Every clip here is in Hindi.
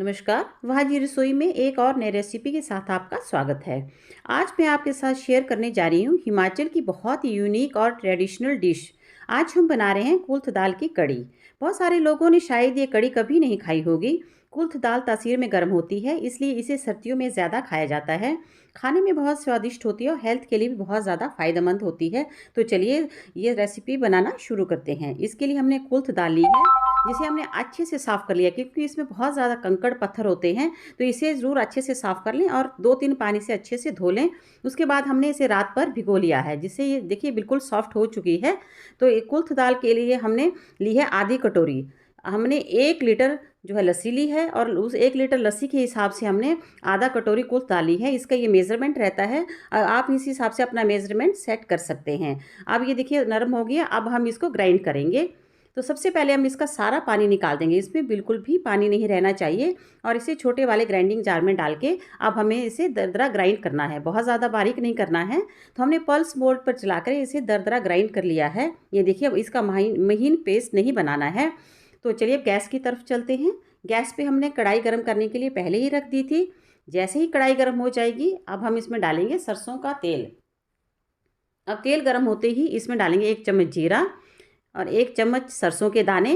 नमस्कार। भाजी रसोई में एक और नई रेसिपी के साथ आपका स्वागत है। आज मैं आपके साथ शेयर करने जा रही हूँ हिमाचल की बहुत ही यूनिक और ट्रेडिशनल डिश। आज हम बना रहे हैं कुल्थ दाल की कड़ी। बहुत सारे लोगों ने शायद ये कड़ी कभी नहीं खाई होगी। कुल्थ दाल तासीर में गर्म होती है, इसलिए इसे सर्दियों में ज़्यादा खाया जाता है। खाने में बहुत स्वादिष्ट होती है और हेल्थ के लिए भी बहुत ज़्यादा फ़ायदेमंद होती है। तो चलिए ये रेसिपी बनाना शुरू करते हैं। इसके लिए हमने कुल्थ दाल ली है, जिसे हमने अच्छे से साफ़ कर लिया, क्योंकि इसमें बहुत ज़्यादा कंकड़ पत्थर होते हैं। तो इसे ज़रूर अच्छे से साफ़ कर लें और 2-3 पानी से अच्छे से धो लें। उसके बाद हमने इसे रात भर भिगो लिया है, जिससे ये देखिए बिल्कुल सॉफ्ट हो चुकी है। तो ये कुल्थ दाल के लिए हमने ली है आधी कटोरी। हमने 1 लीटर जो है लस्सी ली है और उस 1 लीटर लस्सी के हिसाब से हमने आधा कटोरी कुल्थ दाल ली है। इसका ये मेज़रमेंट रहता है। आप इस हिसाब से अपना मेज़रमेंट सेट कर सकते हैं। अब ये देखिए नरम हो गया। अब हम इसको ग्राइंड करेंगे। तो सबसे पहले हम इसका सारा पानी निकाल देंगे। इसमें बिल्कुल भी पानी नहीं रहना चाहिए और इसे छोटे वाले ग्राइंडिंग जार में डाल के अब हमें इसे दरदरा ग्राइंड करना है। बहुत ज़्यादा बारीक नहीं करना है। तो हमने पल्स मोड पर चलाकर इसे दरदरा ग्राइंड कर लिया है। ये देखिए अब इसका महीन पेस्ट नहीं बनाना है। तो चलिए अब गैस की तरफ चलते हैं। गैस पे हमने कढ़ाई गर्म करने के लिए पहले ही रख दी थी। जैसे ही कढ़ाई गर्म हो जाएगी, अब हम इसमें डालेंगे सरसों का तेल। अब तेल गर्म होते ही इसमें डालेंगे 1 चम्मच जीरा और 1 चम्मच सरसों के दाने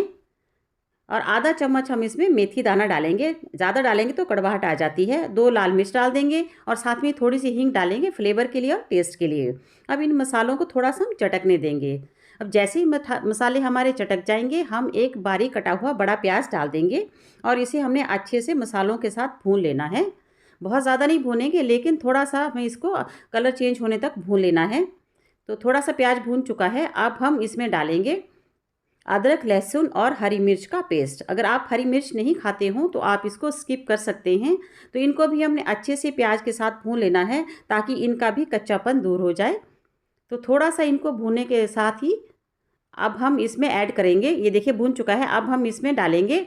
और आधा चम्मच हम इसमें मेथी दाना डालेंगे। ज़्यादा डालेंगे तो कड़वाहट आ जाती है। 2 लाल मिर्च डाल देंगे और साथ में थोड़ी सी हींग डालेंगे फ्लेवर के लिए और टेस्ट के लिए। अब इन मसालों को थोड़ा सा हम चटकने देंगे। अब जैसे ही मसाले हमारे चटक जाएंगे, हम एक बारीक कटा हुआ बड़ा प्याज डाल देंगे और इसे हमने अच्छे से मसालों के साथ भून लेना है। बहुत ज़्यादा नहीं भूनेंगे, लेकिन थोड़ा सा हमें इसको कलर चेंज होने तक भून लेना है। तो थोड़ा सा प्याज भून चुका है। अब हम इसमें डालेंगे अदरक, लहसुन और हरी मिर्च का पेस्ट। अगर आप हरी मिर्च नहीं खाते हो तो आप इसको स्किप कर सकते हैं। तो इनको भी हमने अच्छे से प्याज के साथ भून लेना है, ताकि इनका भी कच्चापन दूर हो जाए। तो थोड़ा सा इनको भूनने के साथ ही अब हम इसमें ऐड करेंगे, ये देखिए भून चुका है। अब हम इसमें डालेंगे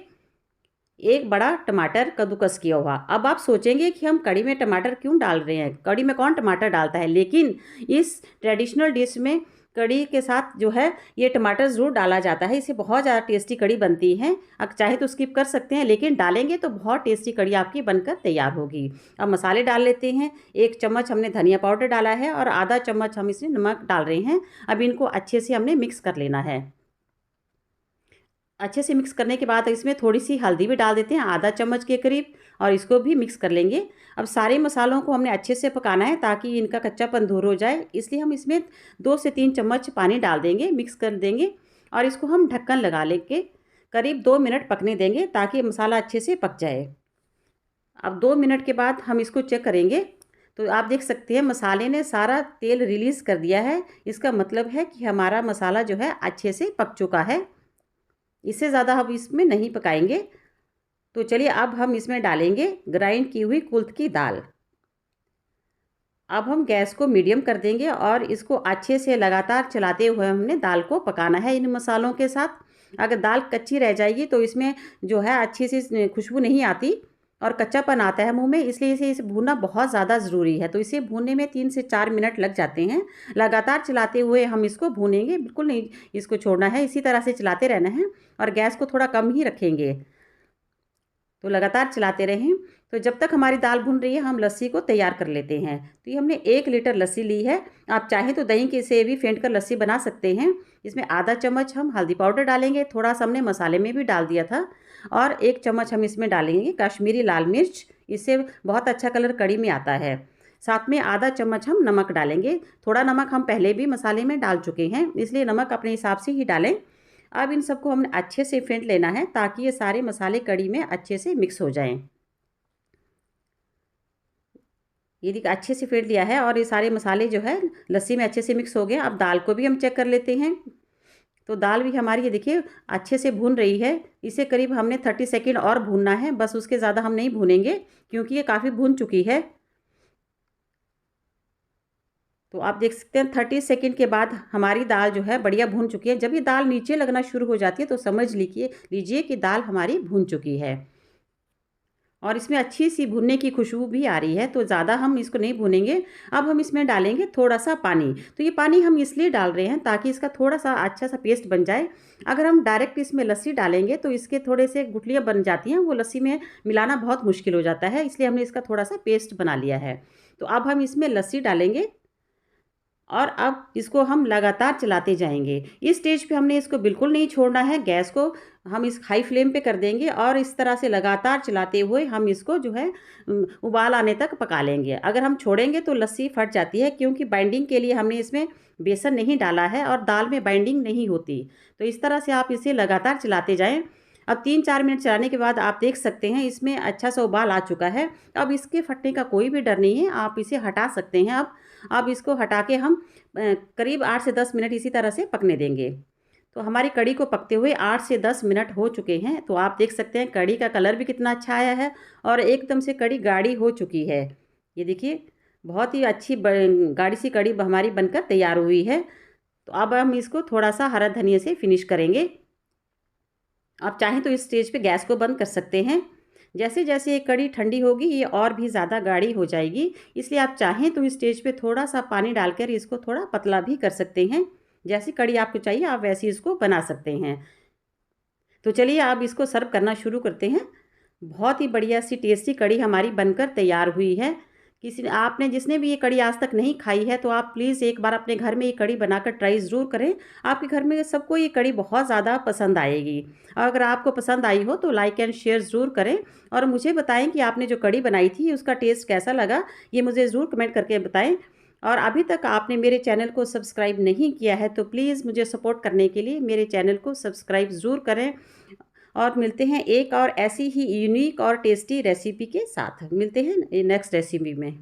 1 बड़ा टमाटर कद्दूकस किया हुआ। अब आप सोचेंगे कि हम कढ़ी में टमाटर क्यों डाल रहे हैं, कढ़ी में कौन टमाटर डालता है, लेकिन इस ट्रेडिशनल डिश में कढ़ी के साथ जो है ये टमाटर ज़रूर डाला जाता है। इससे बहुत ज़्यादा टेस्टी कढ़ी बनती है। अब चाहे तो स्किप कर सकते हैं, लेकिन डालेंगे तो बहुत टेस्टी कढ़ी आपकी बनकर तैयार होगी। अब मसाले डाल लेते हैं। 1 चम्मच हमने धनिया पाउडर डाला है और आधा चम्मच हम इसमें नमक डाल रहे हैं। अब इनको अच्छे से हमने मिक्स कर लेना है। अच्छे से मिक्स करने के बाद इसमें थोड़ी सी हल्दी भी डाल देते हैं, आधा चम्मच के करीब, और इसको भी मिक्स कर लेंगे। अब सारे मसालों को हमने अच्छे से पकाना है ताकि इनका कच्चापन दूर हो जाए, इसलिए हम इसमें 2 से 3 चम्मच पानी डाल देंगे, मिक्स कर देंगे और इसको हम ढक्कन लगा लेंगे। करीब 2 मिनट पकने देंगे ताकि मसाला अच्छे से पक जाए। अब 2 मिनट के बाद हम इसको चेक करेंगे। तो आप देख सकते हैं मसाले ने सारा तेल रिलीज़ कर दिया है। इसका मतलब है कि हमारा मसाला जो है अच्छे से पक चुका है। इससे ज़्यादा हम इसमें नहीं पकाएंगे। तो चलिए अब हम इसमें डालेंगे ग्राइंड की हुई कुल्थ की दाल। अब हम गैस को मीडियम कर देंगे और इसको अच्छे से लगातार चलाते हुए हमने दाल को पकाना है इन मसालों के साथ। अगर दाल कच्ची रह जाएगी तो इसमें जो है अच्छी सी खुशबू नहीं आती और कच्चापन आता है मुंह में, इसलिए इसे भूनना बहुत ज़्यादा ज़रूरी है। तो इसे भूनने में 3 से 4 मिनट लग जाते हैं। लगातार चलाते हुए हम इसको भूनेंगे, बिल्कुल नहीं इसको छोड़ना है, इसी तरह से चलाते रहना है और गैस को थोड़ा कम ही रखेंगे। तो लगातार चलाते रहें। तो जब तक हमारी दाल भुन रही है, हम लस्सी को तैयार कर लेते हैं। तो ये हमने 1 लीटर लस्सी ली है। आप चाहें तो दही के से भी फेंट कर लस्सी बना सकते हैं। इसमें आधा चम्मच हम हल्दी पाउडर डालेंगे, थोड़ा सा हमने मसाले में भी डाल दिया था, और 1 चम्मच हम इसमें डालेंगे कश्मीरी लाल मिर्च। इससे बहुत अच्छा कलर कढ़ी में आता है। साथ में आधा चम्मच हम नमक डालेंगे। थोड़ा नमक हम पहले भी मसाले में डाल चुके हैं, इसलिए नमक अपने हिसाब से ही डालें। अब इन सबको हमने अच्छे से फेंट लेना है ताकि ये सारे मसाले कढ़ी में अच्छे से मिक्स हो जाएं। ये देखिए अच्छे से फेंट लिया है और ये सारे मसाले जो है लस्सी में अच्छे से मिक्स हो गए। अब दाल को भी हम चेक कर लेते हैं। तो दाल भी हमारी ये देखिए अच्छे से भून रही है। इसे करीब हमने 30 सेकेंड और भूनना है, बस उसके ज़्यादा हम नहीं भूनेंगे क्योंकि ये काफ़ी भून चुकी है। तो आप देख सकते हैं 30 सेकंड के बाद हमारी दाल जो है बढ़िया भून चुकी है। जब ये दाल नीचे लगना शुरू हो जाती है तो समझ लीजिए कि दाल हमारी भून चुकी है। और इसमें अच्छी-सी भुनने की खुशबू भी आ रही है, तो ज़्यादा हम इसको नहीं भूनेंगे। अब हम इसमें डालेंगे थोड़ा-सा पानी। तो ये पानी हम इसलिए डाल रहे हैं ताकि इसका थोड़ा-सा अच्छा-सा पेस्ट बन जाए। अगर हम डायरेक्ट इसमें लस्सी डालेंगे तो इसके थोड़े से गुठलियाँ बन जाती हैं, वो लस्सी में मिलाना बहुत मुश्किल हो जाता है, इसलिए हमने इसका थोड़ा-सा पेस्ट बना लिया है। तो अब हम इसमें लस्सी डालेंगे और अब इसको हम लगातार चलाते जाएँगे। इस स्टेज पे हमने इसको बिल्कुल नहीं छोड़ना है, गैस को हम इस हाई फ्लेम पे कर देंगे और इस तरह से लगातार चलाते हुए हम इसको जो है उबाल आने तक पका लेंगे। अगर हम छोड़ेंगे तो लस्सी फट जाती है, क्योंकि बाइंडिंग के लिए हमने इसमें बेसन नहीं डाला है और दाल में बाइंडिंग नहीं होती। तो इस तरह से आप इसे लगातार चलाते जाएँ। अब 3-4 मिनट चलाने के बाद आप देख सकते हैं इसमें अच्छा-सा उबाल आ चुका है। अब इसके फटने का कोई भी डर नहीं है, आप इसे हटा सकते हैं अब। अब इसको हटा के हम करीब 8 से 10 मिनट इसी तरह से पकने देंगे। तो हमारी कढ़ी को पकते हुए 8 से 10 मिनट हो चुके हैं। तो आप देख सकते हैं कढ़ी का कलर भी कितना अच्छा आया है और एकदम से कढ़ी गाढ़ी हो चुकी है। ये देखिए, बहुत ही अच्छी गाढ़ी सी कढ़ी हमारी बनकर तैयार हुई है। तो अब हम इसको थोड़ा-सा हरा धनिया से फिनिश करेंगे। आप चाहें तो इस स्टेज पे गैस को बंद कर सकते हैं। जैसे-जैसे ये कढ़ी ठंडी होगी ये और भी ज़्यादा गाढ़ी हो जाएगी, इसलिए आप चाहें तो इस स्टेज पे थोड़ा-सा पानी डालकर इसको थोड़ा पतला भी कर सकते हैं। जैसी कढ़ी आपको चाहिए आप वैसी इसको बना सकते हैं। तो चलिए अब इसको सर्व करना शुरू करते हैं। बहुत ही बढ़िया सी टेस्टी कढ़ी हमारी बनकर तैयार हुई है। किसी ने आपने जिसने भी ये कढ़ी आज तक नहीं खाई है तो आप प्लीज़ एक बार अपने घर में ये कढ़ी बनाकर ट्राई ज़रूर करें। आपके घर में सबको ये कढ़ी बहुत ज़्यादा पसंद आएगी। अगर आपको पसंद आई हो तो लाइक एंड शेयर ज़रूर करें और मुझे बताएँ कि आपने जो कढ़ी बनाई थी उसका टेस्ट कैसा लगा? ये मुझे ज़रूर कमेंट करके बताएँ। और अभी तक आपने मेरे चैनल को सब्सक्राइब नहीं किया है तो प्लीज़ मुझे सपोर्ट करने के लिए मेरे चैनल को सब्सक्राइब ज़रूर करें। और मिलते हैं एक और ऐसी ही यूनिक और टेस्टी रेसिपी के साथ। मिलते हैं नेक्स्ट रेसिपी में।